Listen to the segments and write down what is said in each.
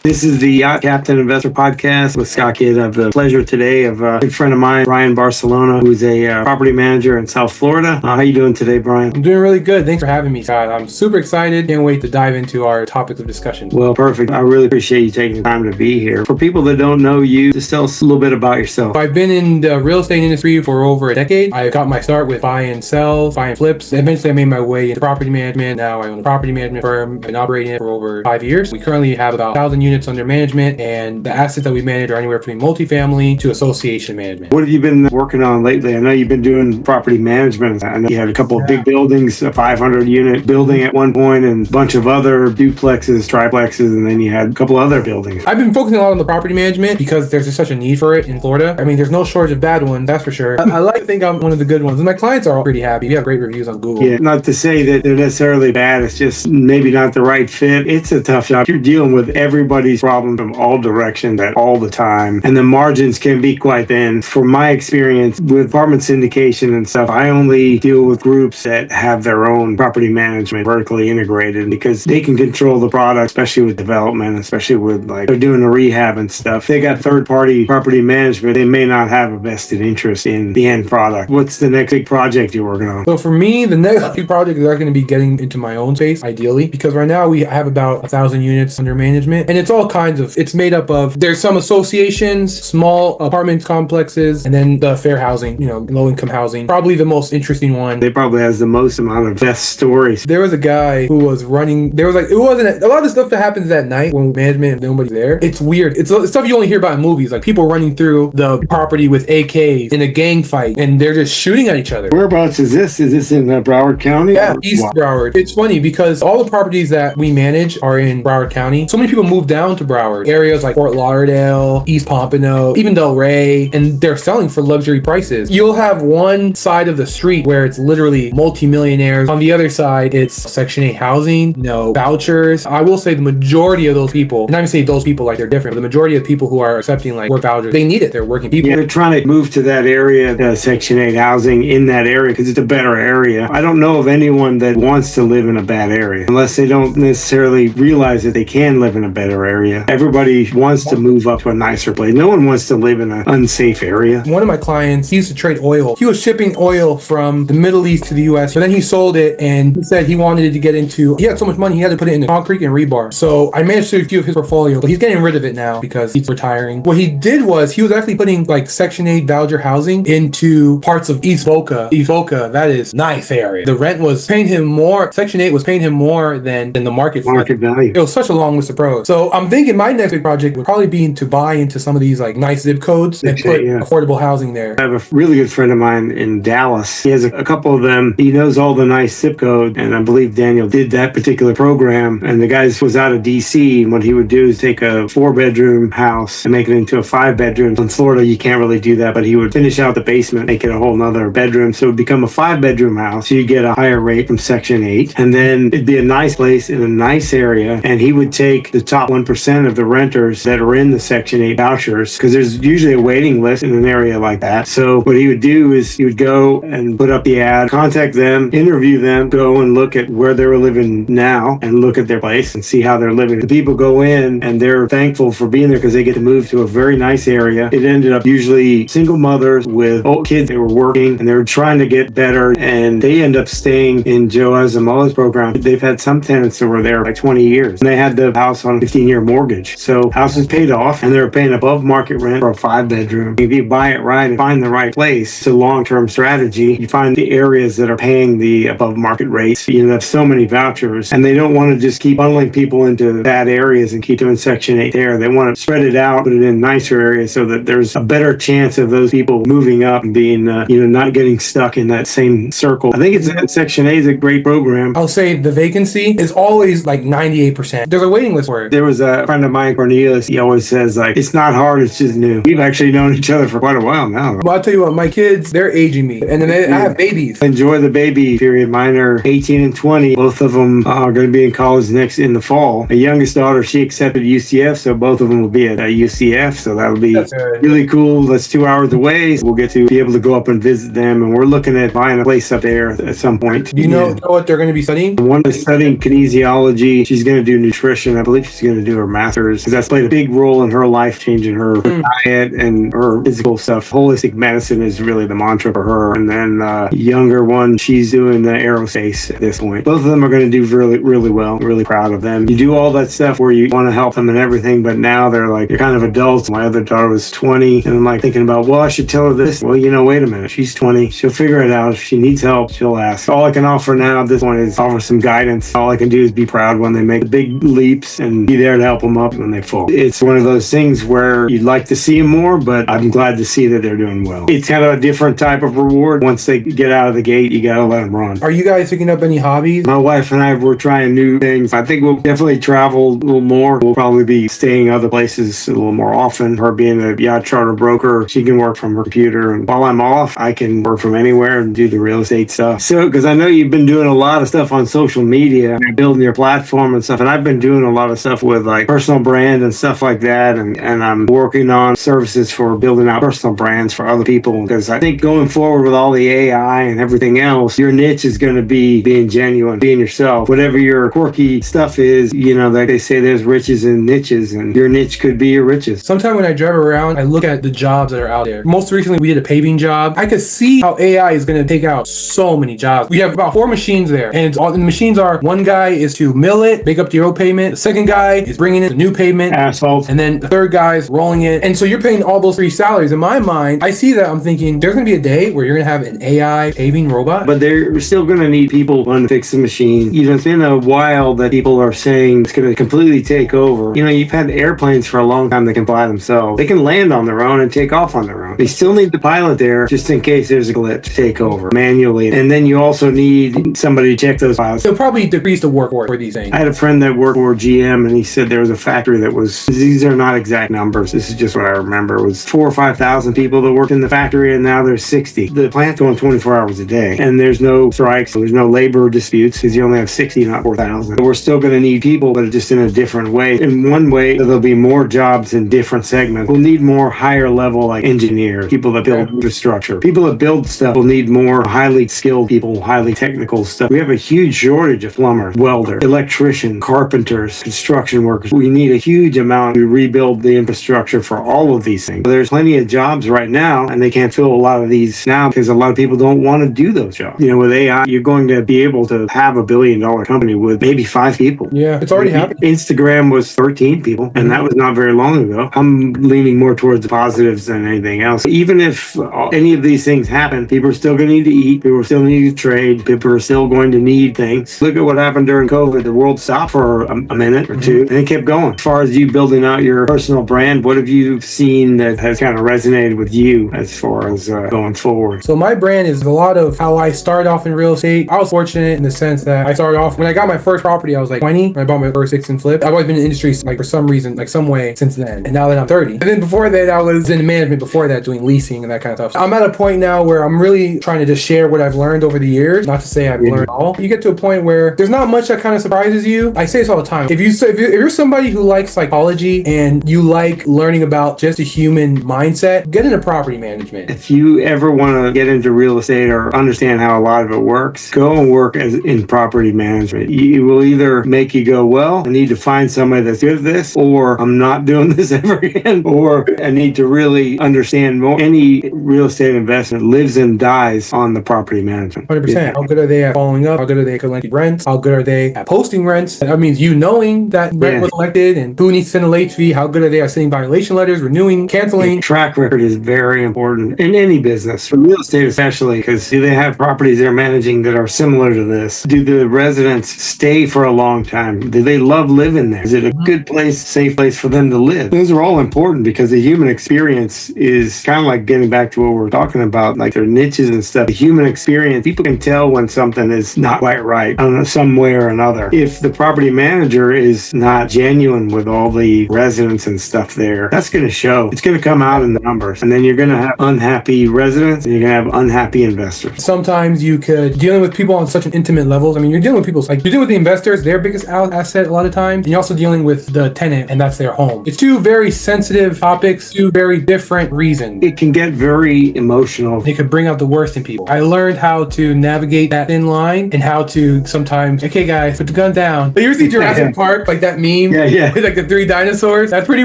This is the Yacht Captain Investor Podcast with Scott Kidd. I have the pleasure today of a good friend of mine, Brian Barcelona, who's a property manager in South Florida. How you doing today, Brian? I'm doing really good. Thanks for having me, Scott. I'm super excited. Can't wait to dive into our topic of discussion. Well, perfect. I really appreciate you taking the time to be here. For people that don't know you, just tell us a little bit about yourself. I've been in the real estate industry for over a decade. I got my start with buy and sell, buy and flips. Eventually, I made my way into property management. Now I own a property management firm. I've been operating it for over 5 years. We currently have about 1,000 units under management, and the assets that we manage are anywhere between multifamily to association management. What have you been working on lately? I know you've been doing property management. I know you had a couple of big buildings, a 500-unit building at one point, and a bunch of other duplexes, triplexes, and then you had a couple other buildings. I've been focusing a lot on the property management because there's just such a need for it in Florida. I mean, there's no shortage of bad ones, that's for sure. I like to think I'm one of the good ones, and my clients are all pretty happy. We have great reviews on Google. Yeah, not to say that they're necessarily bad. It's just maybe not the right fit. It's a tough job. You're dealing with everybody's problem from all directions at all the time, and the margins can be quite thin. From my experience with apartment syndication and stuff, I only deal with groups that have their own property management vertically integrated because they can control the product, especially with development, especially with like they're doing the rehab and stuff. They got third-party property management. They may not have a vested interest in the end product. What's the next big project you're working on? So for me, the next big project is going to be getting into my own space, ideally, because right now we have about 1,000 units under management, and it's all kinds of, it's made up of, there's some associations, small apartment complexes, and then the fair housing, low-income housing. Probably the most interesting one. It probably has the most amount of best stories. There was a guy who was running, there was like, it wasn't, a lot of the stuff that happens at night when management and nobody's there, it's weird. It's stuff you only hear about in movies, like people running through the property with AKs in a gang fight, and they're just shooting at each other. Whereabouts is this? Is this in Broward County? Yeah, East Broward. It's funny because all the properties that we manage are in Broward County. So many people move down to Broward. Areas like Fort Lauderdale, East Pompano, even Delray, and they're selling for luxury prices. You'll have one side of the street where it's literally multimillionaires. On the other side, it's Section 8 housing, vouchers. I will say the majority of those people, and I'm going to say those people like they're different, but the majority of people who are accepting like work vouchers, they need it. They're working people. Yeah, they're trying to move to that area, Section 8 housing in that area because it's a better area. I don't know of anyone that wants to live in a bad area unless they don't necessarily realize that they can live in a better area. Everybody wants to move up to a nicer place. No one wants to live in an unsafe area. One of my clients, he used to trade oil. He was shipping oil from the Middle East to the US, but then he sold it and he said he wanted to get into, he had so much money, he had to put it into concrete and rebar. So I managed to review his portfolio, but he's getting rid of it now because he's retiring. What he did was he was actually putting like Section 8 voucher housing into parts of East Boca. East Boca, that is nice area. The rent was paying him more, Section 8 was paying him more than the market value. It was such a long list of pros. So I'm thinking my next big project would probably be to buy into some of these like nice zip codes and put affordable housing there. I have a really good friend of mine in Dallas. He has a couple of them. He knows all the nice zip codes, and I believe Daniel did that particular program. And the guy was out of DC, and what he would do is take a 4-bedroom house and make it into a 5-bedroom. In Florida, you can't really do that, but he would finish out the basement, make it a whole nother bedroom. So it would become a 5-bedroom house. So you get a higher rate from Section 8. And then it'd be a nice place in a nice area. And he would take the top 1% of the renters that are in the Section 8 vouchers, because there's usually a waiting list in an area like that. So what he would do is he would go and put up the ad, contact them, interview them, go and look at where they were living now and look at their place and see how they're living. The people go in and they're thankful for being there because they get to move to a very nice area. It ended up usually single mothers with old kids. They were working and they were trying to get better, and they end up staying in Joe Azamola's program. They've had some tenants that were there like 20 years, and they had the house on a 15-year mortgage. So house is paid off and they're paying above market rent for a 5-bedroom. If you buy it right and find the right place, it's a long-term strategy. You find the areas that are paying the above market rates. You have so many vouchers, and they don't want to just keep funneling people into bad areas and keep doing Section 8 there. They want to spread it out, put it in nicer areas so that there's a better chance of those people moving up and being, not getting stuck in that same circle. I think it's Section 8 is a great program. I'll say the vacancy is always like 98%. There's a waiting list for it. There was a friend of mine, Cornelius. He always says like, it's not hard, it's just new. We've actually known each other for quite a while now. Well, I'll tell you what, my kids, they're aging me, and then I have babies. Enjoy the baby period. Mine are 18 and 20. Both of them are going to be in college next in the fall. My youngest daughter, she accepted UCF, so both of them will be at UCF. So that'll be really cool. That's 2 hours away. We'll get to be able to go up and visit them, and we're looking at buying a place up there at some point. Do you know what they're going to be studying? One is studying kinesiology. She's going to do nutrition. I believe she's going to do her master's, because that's played a big role in her life, changing her diet and her physical stuff. Holistic medicine is really the mantra for her. And then younger one, she's doing the aerospace at this point. Both of them are going to do really, really well. I'm really proud of them. You do all that stuff where you want to help them and everything, but now they're like, you're kind of adults. My other daughter was 20, and I'm like thinking about, well, I should tell her this. Well, wait a minute. She's 20. She'll figure it out. If she needs help, she'll ask. All I can offer now at this point is offer some guidance. All I can do is be proud when they make the big leaps and be there to help them up when they fall. It's one of those things where you'd like to see them more, but I'm glad to see that they're doing well. It's kind of a different type of reward. Once they get out of the gate, you got to let them run. Are you guys picking up any hobbies? My wife and I were trying new things. I think we'll definitely travel a little more. We'll probably be staying other places a little more often. Her being a yacht charter broker, she can work from her computer, and while I'm off, I can work from anywhere and do the real estate stuff. So, because I know you've been doing a lot of stuff on social media, building your platform and stuff, and I've been doing a lot of stuff with like personal brand and stuff like that, and I'm working on services for building out personal brands for other people, because I think going forward with all the AI and everything else, your niche is going to be being genuine, being yourself. Whatever your quirky stuff is, like they say, there's riches in niches, and your niche could be your riches. Sometimes when I drive around, I look at the jobs that are out there. Most recently, we did a paving job. I could see how AI is going to take out so many jobs. We have about 4 machines there, and the machines are, one guy is to mill it, make up the old pavement. The second guy is bringing in the new pavement, asphalt, and then the third guy is rolling it. And so you're paying all those 3 salaries. In my mind, I see that. I'm thinking there's going to be a day where you're going to have an AI paving robot. But they're still going to need people to fix the machine. It's been a while that people are saying it's going to completely take over. You've had airplanes for a long time that can fly themselves. They can land on their own and take off on their own. They still need the pilot there just in case there's a glitch to take over manually. And then you also need somebody to check those pilots. They'll probably decrease the workforce for these things. I had a friend that worked for GM, and he said there was a factory that was, these are not exact numbers, this is just what I remember, it was 4,000 or 5,000 people that worked in the factory, and now there's 60. The plant's going 24 hours a day, and there's no strikes, there's no labor disputes, because you only have 60, not 4,000. But we're still going to need people, but just in a different way. In one way, there'll be more jobs in different segments. We'll need more higher level, like engineers, people that build infrastructure. People that build stuff will need more highly skilled people, highly technical stuff. We have a huge shortage of plumbers, welders, electricians, carpenters, construction workers. We need a huge amount to rebuild the infrastructure for all of these things. There's plenty of jobs right now, and they can't fill a lot of these now because a lot of people don't want to do those jobs. With AI, you're going to be able to have $1 billion company with maybe 5 people. Yeah, it's already happening. Instagram was 13 people, and that was not very long ago. I'm leaning more towards the positives than anything else. Even if any of these things happen, people are still going to need to eat, people are still going to need to trade, people are still going to need things. Look at what happened during COVID. The world stopped for a minute or two, and it kept going. As far as you building out your personal brand, what have you seen that has kind of resonated with you as far as going forward? So my brand is a lot of how I started off in real estate. I was fortunate in the sense that I started off, when I got my first property, I was like 20 when I bought my first fix and flip. I've always been in the industry for some reason, some way since then. And now that I'm 30. And then before that, I was in management before that, doing leasing and that kind of stuff. So I'm at a point now where I'm really trying to just share what I've learned over the years. Not to say I've learned all. You get to a point where there's not much that kind of surprises you. I say this all the time. If you're somebody who likes psychology and you like learning about just the human mindset, get into property management. If you ever want to get into real estate or understand how a lot of it works, go and work in property management. It will either make you go, well, I need to find somebody that's good at this, or I'm not doing this ever again, or I need to really understand more. Any real estate investment lives and dies on the property management. 100%. Yeah. How good are they at following up? How good are they at collecting rents? How good are they at posting rents? That means you knowing that rent was collected and who needs to send a late fee. How good are they at sending violation letters, renewing, canceling? Track record is very important in any business, for real estate especially, because do they have properties they're managing that are similar to this? Do the residents stay for a long time? Do they love living there? Is it a good place, safe place for them to live? Those are all important because the human experience is kind of like getting back to what we're talking about, like their niches and stuff. The human experience, people can tell when something is not quite right, I don't know, some way or another. If the property manager is not genuine with all the residents and stuff there, that's going to show. It's going to come out in the numbers. And then you're going to have unhappy residents and you're going to have unhappy investors. Sometimes you could, dealing with people on such an intimate levels. I mean, you're dealing with people, like you're dealing with the investors, their biggest asset a lot of times. And you're also dealing with the tenant, and that's their home. It's two very sensitive topics, two very different reasons. It can get very emotional. It could bring out the worst in people. I learned how to navigate that thin line and how to sometimes, okay guys, put the gun down. Like, you ever see Jurassic Park, like that meme meme. Yeah. With like the 3 dinosaurs. That's pretty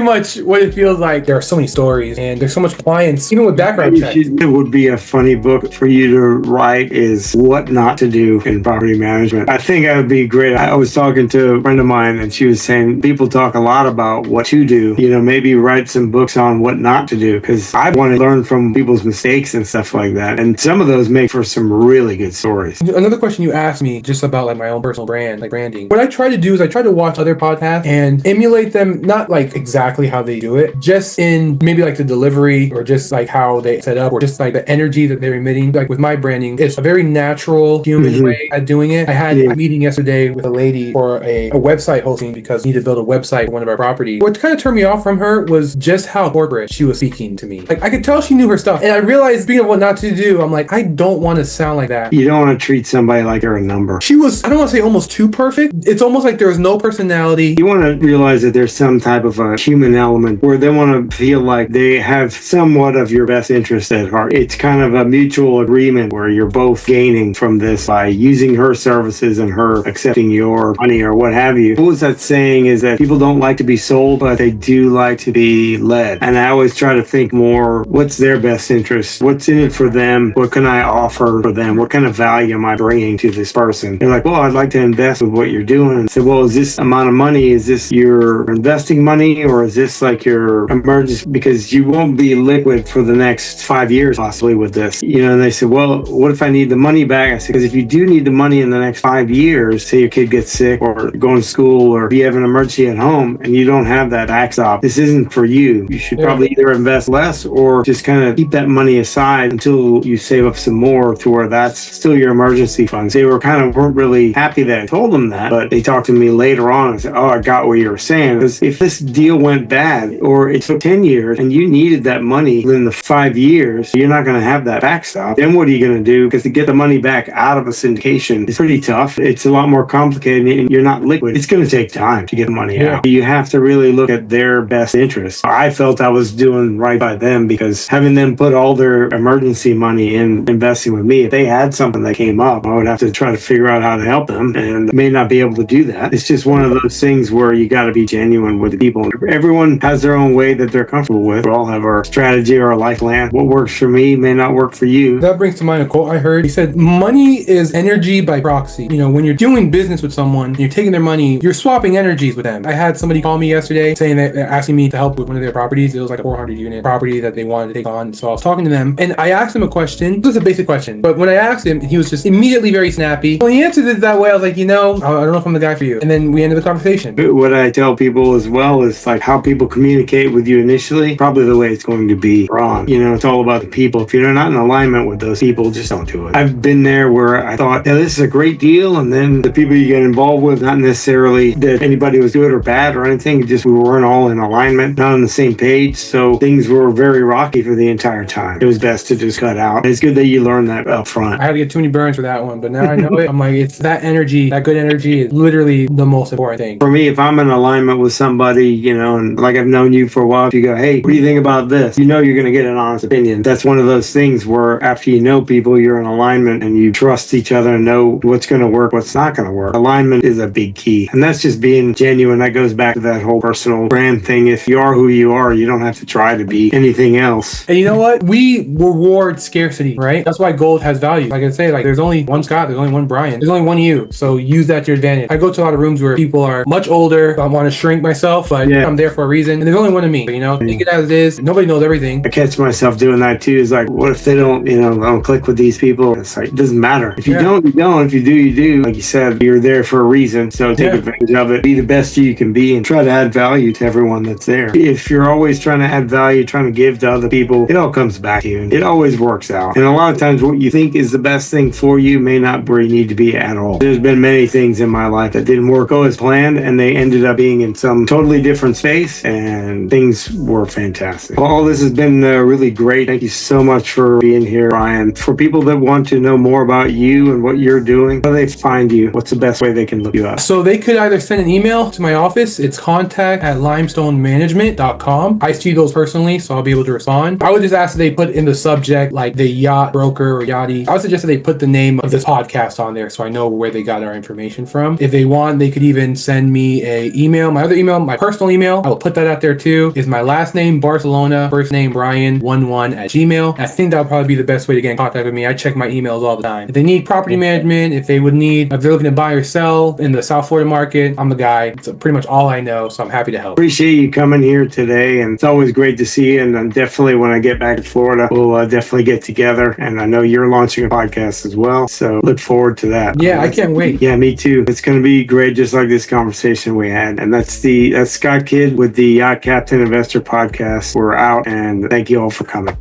much what it feels like. There are so many stories and there's so much compliance, even with background checks. It would be a funny book for you to write is what not to do in property management. I think that would be great. I was talking to a friend of mine and she was saying people talk a lot about what to do. Maybe write some books on what not to do, because I want to learn from people's mistakes and stuff like that. And some of those make for some really good stories. Another question you asked me just about like my own personal brand, like branding. What I try to do is I try to watch other podcasts and emulate them, not like exactly how they do it, just in maybe like the delivery or just like how they set up or just like the energy that they're emitting. Like with my branding, it's a very natural human way at doing it. I had a meeting yesterday with a lady for a website hosting because we need to build a website for one of our properties. What kind of turned me off from her was just how corporate she was speaking to me. Like I could tell she knew her stuff. And I realized, speaking of what not to do, I'm like, I don't want to sound like that. You don't want to treat somebody like they're a number. She was, I don't want to say almost too perfect. It's almost like there was no personality. You want to realize that there's some type of a human element where they want to feel like they have somewhat of your best interest at heart. It's kind of a mutual agreement where you're both gaining from this by using her services and her accepting your money or what have you. What was that saying is that people don't like to be sold, but they do like to be led. And I always try to think more, what's their best interest? What's in it for them? What can I offer for them? What kind of value am I bringing to this person? They're like, well, I'd like to invest with what you're doing. And say, well, is this amount of money, is this your investing money or is this like your emergency? Because you won't be liquid for the next 5 years possibly with this. And they said, well, what if I need the money back? I said, because if you do need the money in the next 5 years, say your kid gets sick or going to school or if you have an emergency at home and you don't have that backstop, this isn't for you. You should probably either invest less or just kind of keep that money aside until you save up some more to where that's still your emergency funds. They weren't really happy that I told them that, but they talked to me later on and said, oh, I got what you were saying. Because if this deal went bad or it took 10 years and you needed that money within the 5 years, you're not going to have that backstop. Then what are you going to do? Because to get the money back out of a syndication is pretty tough. It's a lot more complicated and you're not liquid. It's going to take time to get the money out. You have to really look at their best interests. I felt I was doing right by them because having them put all their emergency money in investing with me, if they had something that came up, I would have to try to figure out how to help them and may not be able to do that. It's just one of those things where you got to be genuine with the people. Everyone has their own way that they're comfortable with. We all have our strategy or our life plan. What works for me may not work for you. That brings to mind a quote I heard. He said, money is energy by proxy. When you're doing business with someone, you're taking their money, you're swapping energies with them. I had somebody call me yesterday saying that they're asking me to help with one of their properties. It was like a 400 unit property that they wanted to take on. So I was talking to them and I asked him a question. It was a basic question, but when I asked him, he was just immediately very snappy. When he answered it that way, I was like, I don't know if I'm the guy for you. And then we ended the conversation. What I tell people as well is like how people communicate with you initially, probably the way it's going to be wrong. It's all about the people. If you're not in alignment with those people, just don't do it. I've been there where I thought, this is a great deal. And then the people you get involved with, not necessarily that anybody was good or bad or anything, just we weren't all in alignment, not on the same page. So things were very rocky for the entire time. It was best to just cut out. It's good that you learned that up front. I had to get too many burns for that one, but now I know it. I'm like, it's that energy, that good energy is literally the most important thing. For me, if I'm in alignment with somebody, and like I've known you for a while, if you go, hey, what do you think about this? You're going to get an honest opinion. That's one of those things where after you know people, you're in alignment and you trust each other and know what's going to work, what's not going to work. Alignment is a big key. And that's just being genuine. That goes back to that whole personal brand thing. If you are who you are, you don't have to try to be anything else. And you know what? We reward scarcity, right? That's why gold has value. Like I say, there's only one Scott, there's only one Brian, there's only one you. So use that to your advantage. I go to a lot of rooms where people are much older. I want to shrink myself, but I'm there for a reason. And there's only one of me. Take it as it is. Nobody knows everything. I catch myself doing that too. It's like, what if they don't, don't click with these people? It's like, it doesn't matter. If you don't, you don't. If you do, you do. Like you said, you're there for a reason. So take advantage of it. Be the best you can be and try to add value to everyone that's there. If you're always trying to add value, trying to give to other people, it all comes back to you. It always works out. And a lot of times what you think is the best thing for you may not be where you need to be at all. There's been many things in my life that didn't work as planned and they ended up being in some totally different space and things were fantastic. All this has been really great. Thank you so much for being here, Brian. For people that want to know more about you and what you're doing, how do they find you? What's the best way they can look you up? So they could either send an email to my office. It's contact@limestonemanagement.com. I see those personally, so I'll be able to respond. I would just ask that they put in the subject like the yacht broker or yachty. I would suggest that they put the name of this podcast on there so I know where they got our information from. If they want, they could even send me me a email. My other email, my personal email, I will put that out there too, is my last name, Barcelona, first name, Brian11@gmail. I think that would probably be the best way to get in contact with me. I check my emails all the time. If they need property management, if they're looking to buy or sell in the South Florida market, I'm the guy. It's pretty much all I know, so I'm happy to help. Appreciate you coming here today, and it's always great to see you. And definitely when I get back to Florida, we'll definitely get together. And I know you're launching a podcast as well, so look forward to that. Yeah, I can't wait. Yeah, me too. It's going to be great, just like this conversation we had. And that's Scott Kidd with the Yacht Captain Investor Podcast. We're out, and thank you all for coming.